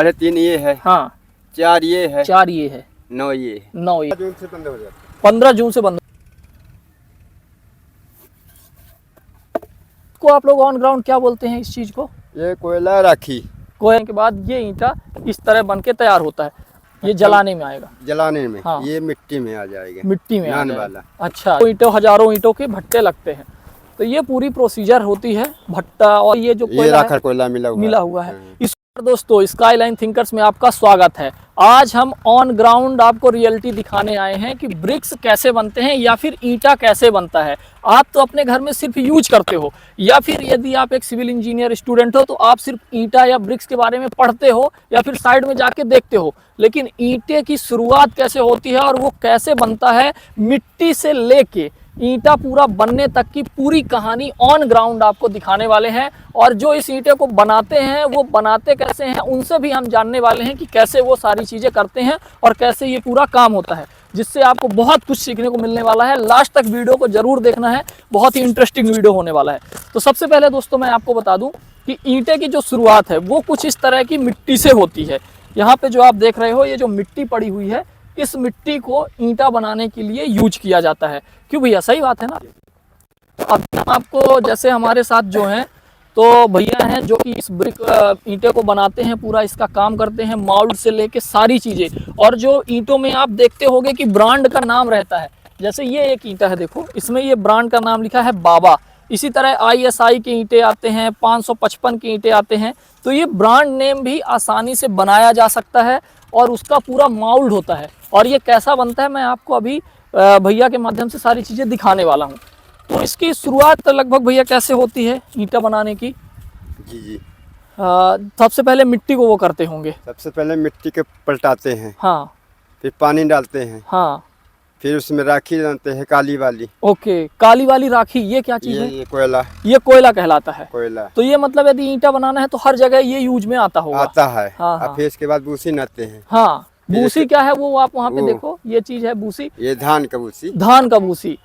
3.5 ये है। हाँ 4 ये है। 4 ये है। 9 ये है। 9 ये। 15 जून से बंद हो जाता 15 जून से बंद। को आप लोग ऑन ग्राउंड क्या बोलते हैं इस चीज को? है। ये कोयला राखी कोयले के बाद ये ईंटा इस तरह बन के तैयार होता है। ये जलाने में आएगा। जलाने में। हाँ। ये मिट्टी में आ जाएगा। मिट्टी में आ नान जाएगा। वाला। अच्छा, तो ईंटों हजारों ईंटों के भट्टे लगते हैं। तो ये पूरी प्रोसीजर होती है भट्टा और ये जो ये कोयला राखर कोयला मिला हुआ है। है। इस दोस्तों स्काईलाइन थिंकर्स में आपका स्वागत है। आज हम ऑन ग्राउंड आपको रियलिटी दिखाने आए हैं कि ब्रिक्स कैसे बनते हैं या फिर ईंटा कैसे बनता है। आप तो अपने घर में सिर्फ यूज करते हो, या फिर यदि आप एक सिविल इंजीनियर स्टूडेंट हो तो आप सिर्फ ईंटा या ब्रिक्स के बारे में पढ़ते हो या फिर साइड में जाके देखते हो। लेकिन ईंटे की शुरुआत कैसे होती है और वो कैसे बनता है, मिट्टी से लेके ईंटा पूरा बनने तक की पूरी कहानी ऑन ग्राउंड आपको दिखाने वाले हैं। और जो इस ईंटे को बनाते हैं वो बनाते कैसे हैं, उनसे भी हम जानने वाले हैं कि कैसे वो सारी चीज़ें करते हैं और कैसे ये पूरा काम होता है, जिससे आपको बहुत कुछ सीखने को मिलने वाला है। लास्ट तक वीडियो को जरूर देखना है, बहुत ही इंटरेस्टिंग वीडियो होने वाला है। तो सबसे पहले दोस्तों मैं आपको बता दूं कि ईंटे की जो शुरुआत है वो कुछ इस तरह की मिट्टी से होती है। यहाँ पे जो आप देख रहे हो, ये जो मिट्टी पड़ी हुई है, इस मिट्टी को ईंटा बनाने के लिए यूज किया जाता है। क्यों भैया, सही बात है ना? अब हम आपको, जैसे हमारे साथ जो हैं तो भैया हैं जो कि इस ब्रिक ईंटे को बनाते हैं, पूरा इसका काम करते हैं, माउल्ड से लेके सारी चीज़ें। और जो ईंटों में आप देखते होंगे कि ब्रांड का नाम रहता है, जैसे ये एक ईंटा है, देखो इसमें ये ब्रांड का नाम लिखा है बाबा। इसी तरह ISI के ईंटे आते हैं, 555 के ईंटे आते हैं। तो ये ब्रांड नेम भी आसानी से बनाया जा सकता है और उसका पूरा माउल्ड होता है। और ये कैसा बनता है मैं आपको अभी भैया के माध्यम से सारी चीज़ें दिखाने वाला हूँ। तो इसकी शुरुआत लगभग भैया कैसे होती है ईंटा बनाने की? जी। सबसे पहले मिट्टी को वो करते होंगे। सबसे पहले मिट्टी के पलटाते हैं। हाँ। फिर पानी डालते हैं। हाँ। फिर उसमें राखी डालते हैं, काली वाली। ओके, काली वाली राखी, ये क्या चीज़ है? ये कोयला। ये कोयला कहलाता है। कोयला। तो ये मतलब यदि ईंटा बनाना है तो हर जगह ये यूज में आता होगा। आता है। हाँ। फिर इसके बाद बूसी नाते हैं। हाँ, बूसी क्या है वो आप वहाँ पे देखो, ये चीज़ है बूसी। ये धान का बूसी। धान का बूसी।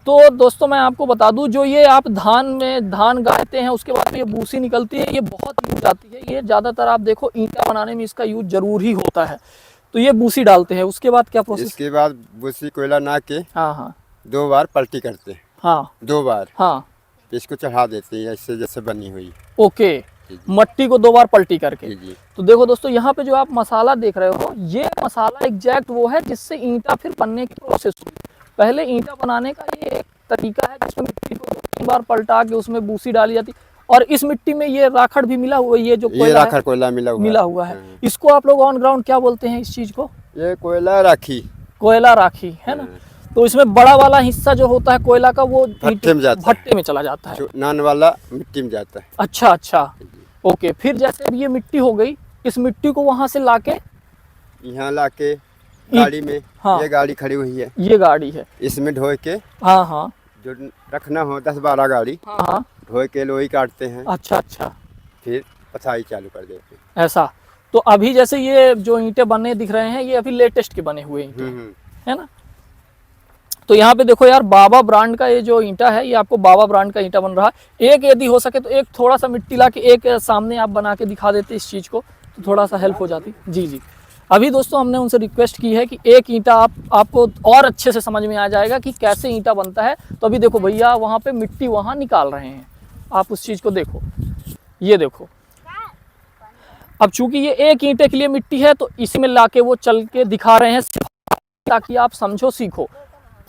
तो दोस्तों मैं आपको बता दूं, जो ये आप धान में धान गाड़ते हैं उसके बाद ये बूसी निकलती है, ये बहुत यूज आती है। ये ज़्यादातर आप देखो ईंटा बनाने में इसका यूज जरूर ही होता है। तो ये बूसी डालते हैं, उसके बाद क्या प्रोसेस? इसके बाद बूसी कोयला ना के हाँ 2 बार पलटी करते हैं। हाँ 2 बार। हाँ। इसको चढ़ा देते हैं ऐसे जैसे बनी हुई। ओके, मट्टी को 2 बार पलटी करके। जी। तो देखो दोस्तों, यहाँ पे जो आप मसाला देख रहे हो, ये मसाला एग्जैक्ट वो है जिससे ईंटा फिर बनने की प्रोसेस हुई। पहले ईंटा बनाने का ये एक तरीका है जिसमें मिट्टी को 2-3 बार पलटा के उसमें बूसी डाली जाती। और इस मिट्टी में ये राखड़ भी मिला हुआ है, ये जो कोयला राखड़ कोयला मिला हुआ है। इसको आप लोग ऑन ग्राउंड क्या बोलते हैं इस चीज को? ये कोयला राखी। कोयला राखी है ना। तो इसमें बड़ा वाला हिस्सा जो होता है कोयला का, वो भट्टे में चला जाता है। नान वाला मिट्टी में जाता है। अच्छा। ओके, फिर जैसे अब ये मिट्टी हो गई, इस मिट्टी को वहां से लाके यहाँ लाके गाड़ी में। हाँ। ये गाड़ी खड़ी हुई है, ये गाड़ी है, इसमें ढो के। हाँ जो रखना हो 10-12 गाड़ी, हाँ। ढो के लोही काटते हैं। अच्छा। फिर पथाई चालू कर देते हैं। ऐसा। तो अभी जैसे ये जो ईंटे बने दिख रहे हैं, ये अभी लेटेस्ट के बने हुए ईंटे है ना। तो यहाँ पे देखो यार, बाबा ब्रांड का ये जो ईंटा है, ये आपको बाबा ब्रांड का ईंटा बन रहा है। एक यदि हो सके तो एक थोड़ा सा मिट्टी ला के एक सामने आप बना के दिखा देते इस चीज़ को, तो थोड़ा सा हेल्प हो जाती। जी। अभी दोस्तों हमने उनसे रिक्वेस्ट की है कि एक ईंटा आपको और अच्छे से समझ में आ जाएगा कि कैसे ईंटा बनता है। तो अभी देखो भैया वहाँ पे मिट्टी वहाँ निकाल रहे हैं, आप उस चीज़ को देखो। ये देखो, अब चूंकि ये एक ईंटे के लिए मिट्टी है तो इसी में लाके वो चल के दिखा रहे हैं ताकि आप समझो, सीखो।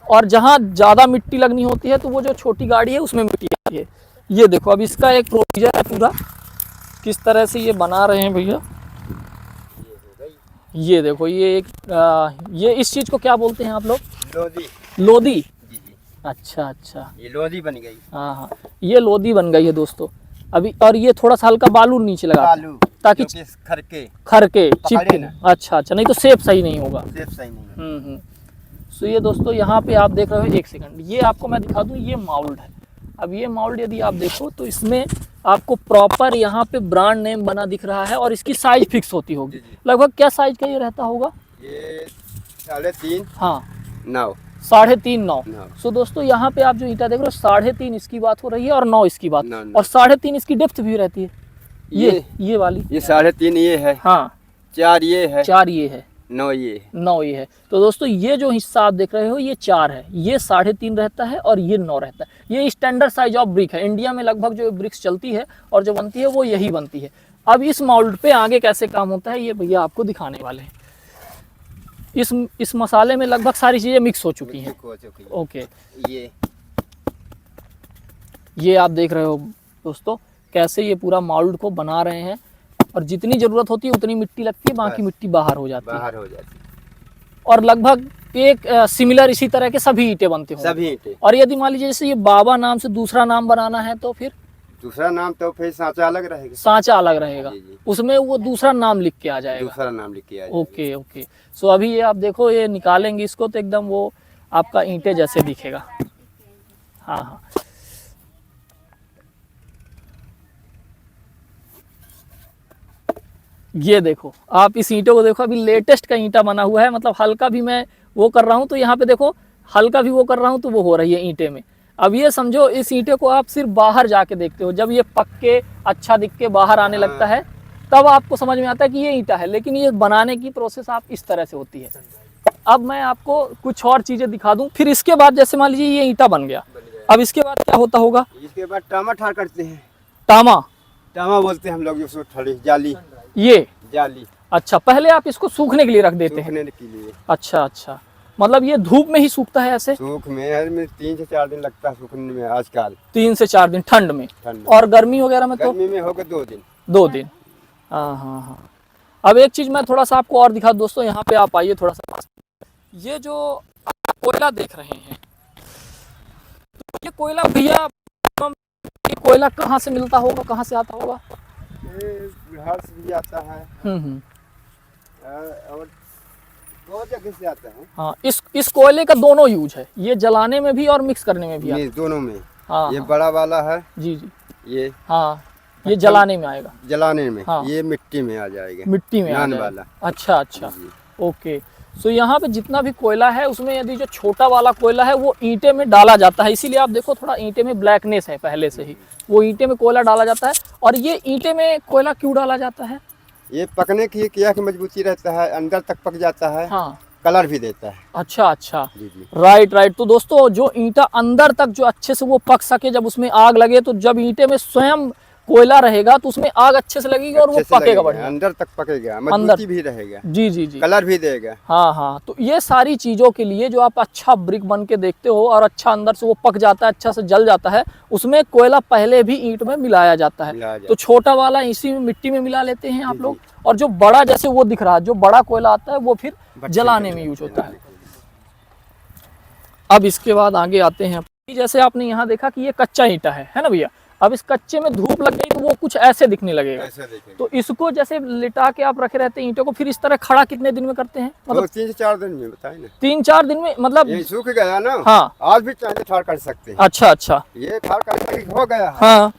और जहाँ ज़्यादा मिट्टी लगनी होती है तो वो जो छोटी गाड़ी है उसमें मिट्टी आती है। ये देखो, अब इसका एक प्रोसीजर है पूरा, किस तरह से ये बना रहे हैं भैया। ये देखो, ये एक ये इस चीज़ को क्या बोलते हैं आप लोग? लोदी। जी। अच्छा। ये लोदी बन गई। हाँ, ये लोदी बन गई है दोस्तों अभी। और ये थोड़ा सा हल्का बालू नीचे लगा ताकि खरके चिपके ना। अच्छा, नहीं तो शेप सही नहीं होगा। तो ये दोस्तों यहाँ पे आप देख रहे हो, एक सेकंड, ये आपको मैं दिखा दूँ, ये माउल्ड है। अब ये माउल्ड यदि आप देखो तो इसमें आपको प्रॉपर यहाँ पे ब्रांड नेम बना दिख रहा है और इसकी साइज फिक्स होती होगी। लगभग क्या साइज का ये रहता होगा? ये 3.5। हाँ 9। 3.5 9। सो दोस्तों यहाँ पे आप जो ईंटा देख रहे हो, 3.5 इसकी बात हो रही है और 9 इसकी बात। और 3.5 इसकी डेप्थ भी रहती है। ये वाली, ये 3.5 ये है, हाँ 4 ये है, 4 ये है, 9 ये है। 9 ये है। तो दोस्तों ये जो हिस्सा आप देख रहे हो ये 4 है, ये 3.5 रहता है और ये 9 रहता है। ये स्टैंडर्ड साइज ऑफ ब्रिक है। इंडिया में लगभग जो ब्रिक्स चलती है और जो बनती है वो यही बनती है। अब इस मोल्ड पे आगे कैसे काम होता है ये भैया आपको दिखाने वाले हैं। इस मसाले में लगभग सारी चीज़ें मिक्स हो चुकी हैं। ओके, ये आप देख रहे हो दोस्तों कैसे ये पूरा मोल्ड को बना रहे हैं, और जितनी ज़रूरत होती है उतनी मिट्टी लगती है, बाकी मिट्टी बाहर हो जाती है। और लगभग एक सिमिलर इसी तरह के सभी ईंटें बनते हैं, सभी ईंटें। और यदि मान लीजिए जैसे ये बाबा नाम से दूसरा नाम बनाना है तो फिर दूसरा नाम तो फिर सांचा अलग रहेगा, सांचा अलग रहेगा, जी। उसमें वो दूसरा नाम लिख के आ जाएगा। दूसरा नाम लिख के आ जाएगा। Okay okay. सो अभी ये आप देखो, ये निकालेंगे इसको तो एकदम वो आपका ईंटें जैसे दिखेगा। हाँ हाँ, ये देखो आप इस ईंटों को देखो, अभी लेटेस्ट का ईंटा बना हुआ है, मतलब हल्का भी मैं वो कर रहा हूँ तो यहाँ पे देखो हल्का भी वो कर रहा हूँ तो वो हो रही है ईंटे में। अब ये समझो इस ईंटे को आप सिर्फ बाहर जाके देखते हो, जब ये पक के अच्छा दिख के बाहर आने लगता है तब आपको समझ में आता है कि ये ईंटा है, लेकिन ये बनाने की प्रोसेस आप इस तरह से होती है। अब मैं आपको कुछ और चीजें दिखा दूं, फिर इसके बाद जैसे मान लीजिए ये ईंटा बन गया, अब इसके बाद क्या होता होगा? इसके बाद टामा ठार करते हैं। टामा बोलते हैं हम लोग उसको, ठड़ी जाली, ये जाली। अच्छा, पहले आप इसको सूखने के लिए रख देते हैं? सूखने के लिए। अच्छा अच्छा, मतलब ये धूप में ही सूखता है ऐसे? सूख में 3 से 4 दिन लगता है सूखने में आजकल। 3 से 4 दिन ठंड में, और गर्मी वगैरह में तो? गर्मी में होगा 2 दिन। 2 दिन, हाँ हाँ हाँ। अब एक चीज मैं थोड़ा सा आपको और दिखा दोस्तों, यहाँ पे आप आइए थोड़ा सा। ये जो आप कोयला देख रहे हैं, तो ये कोयला भैया, ये कोयला कहाँ से मिलता होगा, कहाँ से आता होगा? बिहार से भी आता है। और 2 जगह से आता है। हाँ, इस कोयले का दोनों यूज है, ये जलाने में भी और मिक्स करने में भी आता है। दोनों में। हाँ, ये हाँ, बड़ा वाला है जी जी, ये। हाँ, ये जलाने में आएगा। जलाने में। हाँ, ये मिट्टी में आ जाएगा। मिट्टी में आ जाएगा वाला। अच्छा अच्छा, ओके। सो यहाँ पे जितना भी कोयला है उसमें यदि जो छोटा वाला कोयला है वो ईंटे में डाला जाता है, इसीलिए आप देखो थोड़ा ईंटे में ब्लैकनेस है पहले से ही, वो ईंटे में कोयला डाला जाता है। और ये ईंटे में कोयला क्यों डाला जाता है? ये पकने की क्या की मजबूती रहता है, अंदर तक पक जाता है। हाँ, कलर भी देता है। अच्छा अच्छा, जी जी, राइट राइट। तो दोस्तों जो ईंटा अंदर तक जो अच्छे से वो पक सके, जब उसमें आग लगे तो जब ईंटे में स्वयं कोयला रहेगा तो उसमें आग अच्छे से लगेगी और वो पकेगा बढ़िया, अंदर तक पकेगा, मजबूती भी रहेगा। जी जी जी, कलर भी देगा। हाँ हाँ। तो ये सारी चीज़ों के लिए जो आप अच्छा ब्रिक बन के देखते हो और अच्छा अंदर से वो पक जाता है, अच्छा से जल जाता है, उसमें कोयला पहले भी ईंट में मिलाया जाता है। तो छोटा वाला इसी में मिट्टी में मिला लेते हैं आप लोग, और जो बड़ा जैसे वो दिख रहा है, जो बड़ा कोयला आता है वो फिर जलाने में यूज होता है। अब इसके बाद आगे आते हैं, जैसे आपने यहाँ देखा कि ये कच्चा ईंटा है ना भैया। अब इस कच्चे में धूप लग गई तो वो कुछ ऐसे दिखने लगेगा। तो इसको जैसे लिटा के आप रखे रहते हैं ईंटों को, फिर इस तरह खड़ा कितने दिन में करते हैं? मतलब 3 से 4 दिन में, बताइए ना। 3-4 दिन में, मतलब ये सूख गया ना। हाँ, आज भी चाहे ठार कर सकते हैं। अच्छा अच्छा, ये ठार करके हो गया है। हाँ,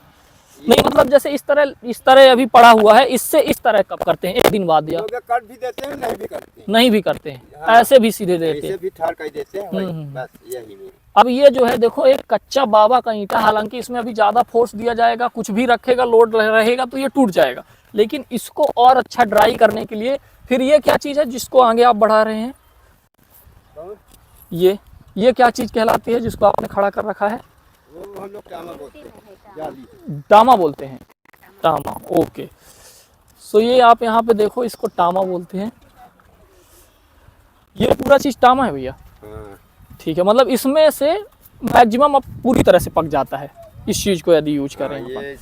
नहीं मतलब जैसे इस तरह अभी पड़ा हुआ है, इससे इस तरह कब करते हैं? 1 दिन बाद या कट भी देते हैं, नहीं भी करते हैं। नहीं भी करते हैं, ऐसे भी सीधे देते हैं, ऐसे भी ठार कर देते हैं। बस यही में। अब ये जो है देखो एक कच्चा बाबा का ईंटा, हालांकि इसमें अभी ज़्यादा फोर्स दिया जाएगा, कुछ भी रखेगा लोड रहेगा तो ये टूट जाएगा, लेकिन इसको और अच्छा ड्राई करने के लिए फिर ये क्या चीज़ है जिसको आगे आप बढ़ा रहे हैं? ये क्या चीज़ कहलाती है जिसको आपने खड़ा कर रखा है? वो हम लोग टामा बोलते हैं, जाली। टामा बोलते हैं, टामा, ओके। सो ये आप यहाँ पे देखो, इसको टामा बोलते हैं। ये पूरा चीज़ टामा है भैया? ठीक है, मतलब इसमें से मैक्सिमम अब पूरी तरह से पक जाता है इस चीज़ को यदि यूज करें। ये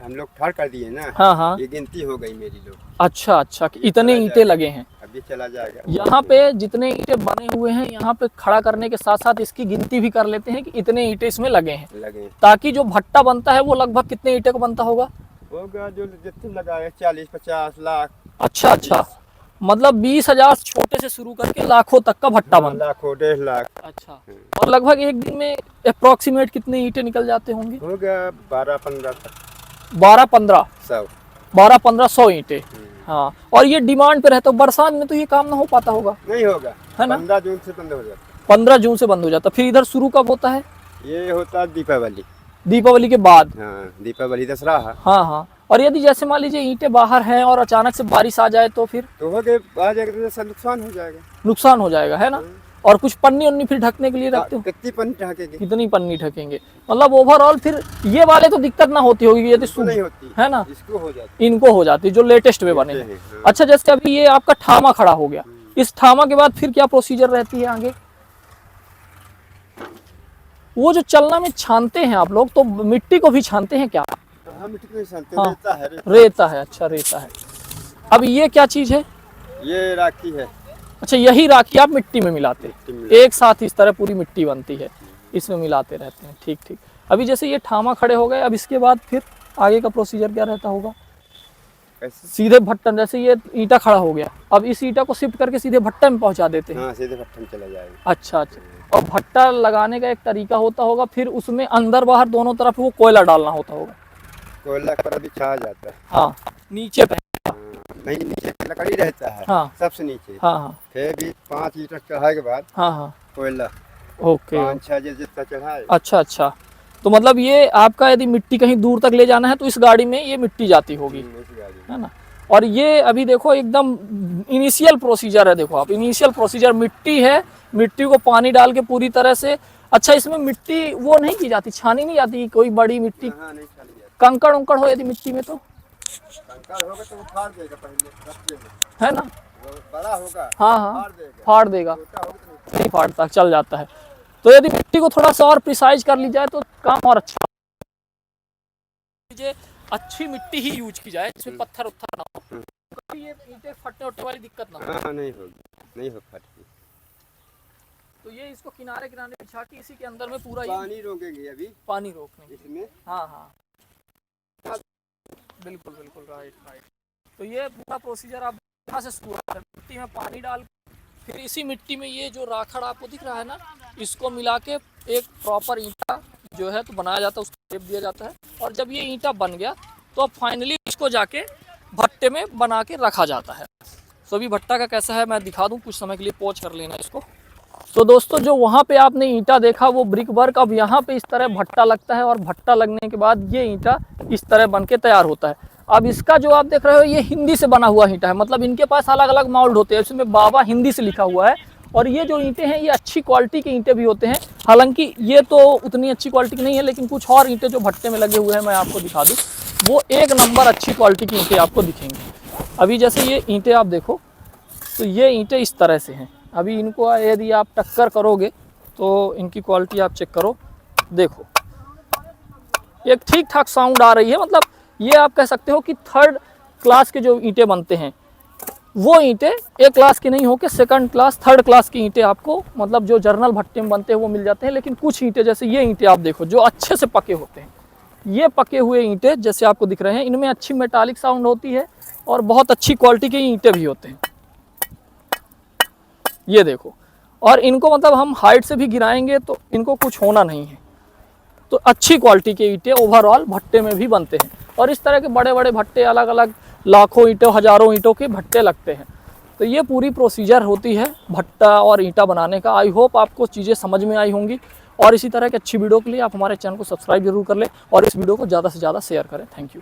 हम लोग ठार कर दिए ना। हाँ हाँ, ये गिनती हो गई मेरी लोग। अच्छा अच्छा, कि इतने ईंटें लगे हैं। अभी चला जाएगा। यहाँ पे जितने ईंटें बने हुए हैं, यहाँ पे खड़ा करने के साथ साथ इसकी गिनती भी कर लेते हैं कि इतने ईंटें इसमें लगे हैं, ताकि जो भट्टा बनता है वो लगभग कितने ईंटे को बनता होगा? जो जितने लगा है 40-50 लाख। अच्छा अच्छा, मतलब 20,000 छोटे से शुरू करके लाखों तक का भट्टा बनता है। लाखों, 1.5 लाख। अच्छा, और लगभग एक दिन में अप्रोक्सीमेट कितने ईंटें निकल जाते होंगे? हो गया 12-15 तक। 12-15 ईंटें। हाँ, और ये डिमांड पे रहता है। बरसात में तो ये काम ना हो पाता होगा? नहीं होगा, है ना। 15 जून से बंद हो जाता है। 15 जून से बंद हो जाता। फिर इधर शुरू कब होता है? ये होता है दीपावली। दीपावली के बाद? हाँ, दीपावली दसरा है। हाँ हाँ, और यदि जैसे मान लीजिए ईंटें बाहर हैं और अचानक से बारिश आ जाए तो फिर तो हो गए आ जाएगा, तो ऐसा नुकसान हो जाएगा। नुकसान हो जाएगा, है ना। और कुछ पन्नी उन्नी फिर ढकने के लिए रखते हो? कितनी पन्नी ढकेंगे? कितनी पन्नी ढकेंगे? मतलब ओवरऑल फिर ये वाले तो दिक्कत ना होती होगी यदि इसको नहीं होती है ना, इसको हो जाती, इनको हो जाती जो लेटेस्ट में बने हैं। हाँ। अच्छा, जैसे अभी ये आपका ठामा खड़ा हो गया, इस ठामा के बाद फिर क्या प्रोसीजर रहती है आगे? वो जो चलना में छानते हैं आप लोग, तो मिट्टी को भी छानते हैं क्या? हाँ, मिट्टी को नहीं छानते, हाँ। रेता है, रेता है, अच्छा रेता है। अब ये क्या चीज है? ये राखी है। अच्छा, यही राखी आप मिट्टी में मिलाते हैं, एक साथ इस तरह पूरी मिट्टी बनती है, इसमें मिलाते रहते हैं। ठीक ठीक। अभी जैसे ये ठामा खड़े हो गए, अब इसके बाद फिर आगे का प्रोसीजर क्या रहता होगा? सीधे भट्टन, जैसे ये ईंटा खड़ा हो गया, अब इस ईंटा को शिफ्ट करके सीधे भट्टे में पहुंचा देते हैं। हाँ, सीधे भट्टे में चला जाएगा। अच्छा अच्छा। और भट्टा लगाने का एक तरीका होता होगा, फिर उसमें अंदर बाहर दोनों तरफ वो कोयला डालना होता होगा। कोयला पर अभी छा जाता है। हाँ, नीचे पे। नहीं, नीचे लकड़ी रहता है। हाँ, सबसे नीचे। हाँ हाँ फिर भी 5 ईंट चढ़ाए के बाद हाँ हाँ, कोयला ओके। 5-6 जितना चढ़ाए। अच्छा अच्छा। तो मतलब ये आपका यदि मिट्टी कहीं दूर तक ले जाना है तो इस गाड़ी में ये मिट्टी जाती होगी, इस गाड़ी में। है ना। और ये अभी देखो एकदम इनिशियल प्रोसीजर है, देखो आप, इनिशियल प्रोसीजर मिट्टी है, मिट्टी को पानी डाल के पूरी तरह से। अच्छा, इसमें मिट्टी वो नहीं की जाती, छानी नहीं जाती कोई बड़ी मिट्टी? हाँ, नहीं छानी जाती। कंकड़ उंकड़ हो यदि मिट्टी में तो? कंकड़ होगा तो वो फाड़ देगा पहले रस्ते में, है ना। वो बड़ा होगा, हाँ हाँ, फाड़ देगा। फाड़ देगा, छोटा होगा तो नहीं फाड़ता, चल जाता है। तो यदि मिट्टी को थोड़ा सा और प्रिसाइज कर ली जाए तो काम और अच्छा, अच्छी मिट्टी ही यूज की जाए जिसमें पत्थर उत्थर ना हो, कभी ये ईंटें फटने उठने वाली दिक्कत ना हो। हाँ, नहीं होगी, नहीं हो फटती। तो ये इसको किनारे किनारे बिछा के इसी के अंदर में पूरा ये पानी रोकेंगे अभी पानी रोकने के लिए। इसमें। हाँ हाँ, बिल्कुल बिल्कुल, राइट राइट। तो ये पूरा प्रोसीजर आप यहाँ से शुरू करते हैं, मिट्टी में पानी डाल, फिर इसी मिट्टी में ये जो राखड़ आपको दिख रहा है ना, इसको मिला के एक प्रॉपर ईंटा जो है तो बनाया जाता है, उसको शेप दिया जाता है। और जब ये ईंटा बन गया तो फाइनली इसको जाके भट्टे में बना के रखा जाता है। तो अभी भट्टा का कैसा है मैं दिखा दूँ, कुछ समय के लिए पॉज कर लेना इसको। तो दोस्तों, जो वहाँ पे आपने ईंटा देखा वो ब्रिक वर्क, अब यहाँ पे इस तरह भट्टा लगता है और भट्टा लगने के बाद ये ईंटा इस तरह बन के तैयार होता है। अब इसका जो आप देख रहे हो ये हिंदी से बना हुआ ईंटा है, मतलब इनके पास अलग अलग माउल्ड होते हैं, इसमें बाबा हिंदी से लिखा हुआ है। और ये जो ईंटें हैं ये अच्छी क्वालिटी के ईंटें भी होते हैं, हालांकि ये तो उतनी अच्छी क्वालिटी की नहीं है, लेकिन कुछ और ईंटें जो भट्टे में लगे हुए हैं मैं आपको दिखा दूँ, वो एक नंबर अच्छी क्वालिटी की ईंटें आपको दिखेंगी। अभी जैसे ये ईंटें आप देखो, तो ये ईंटें इस तरह से हैं। अभी इनको यदि आप टक्कर करोगे तो इनकी क्वालिटी आप चेक करो, देखो एक ठीक ठाक साउंड आ रही है। मतलब ये आप कह सकते हो कि थर्ड क्लास के जो ईंटें बनते हैं वो ईंटें ए क्लास की नहीं हो के सेकंड क्लास, थर्ड क्लास की ईंटें आपको, मतलब जो जर्नल भट्टे में बनते हैं वो मिल जाते हैं। लेकिन कुछ ईंटें, जैसे ये ईंटें आप देखो जो अच्छे से पके होते हैं, ये पके हुए ईंटें जैसे आपको दिख रहे हैं, इनमें अच्छी मेटालिक साउंड होती है और बहुत अच्छी क्वालिटी के ईंटें भी होते हैं। ये देखो, और इनको मतलब हम हाइट से भी गिराएंगे तो इनको कुछ होना नहीं है। तो अच्छी क्वालिटी के ईंटें ओवरऑल भट्टे में भी बनते हैं। और इस तरह के बड़े बड़े भट्टे, अलग अलग लाखों ईंटों हज़ारों ईंटों के भट्टे लगते हैं। तो ये पूरी प्रोसीजर होती है भट्टा और ईंटा बनाने का। आई होप आपको चीज़ें समझ में आई होंगी, और इसी तरह की अच्छी वीडियो के लिए आप हमारे चैनल को सब्सक्राइब जरूर कर लें और इस वीडियो को ज़्यादा से ज़्यादा शेयर करें। Thank you.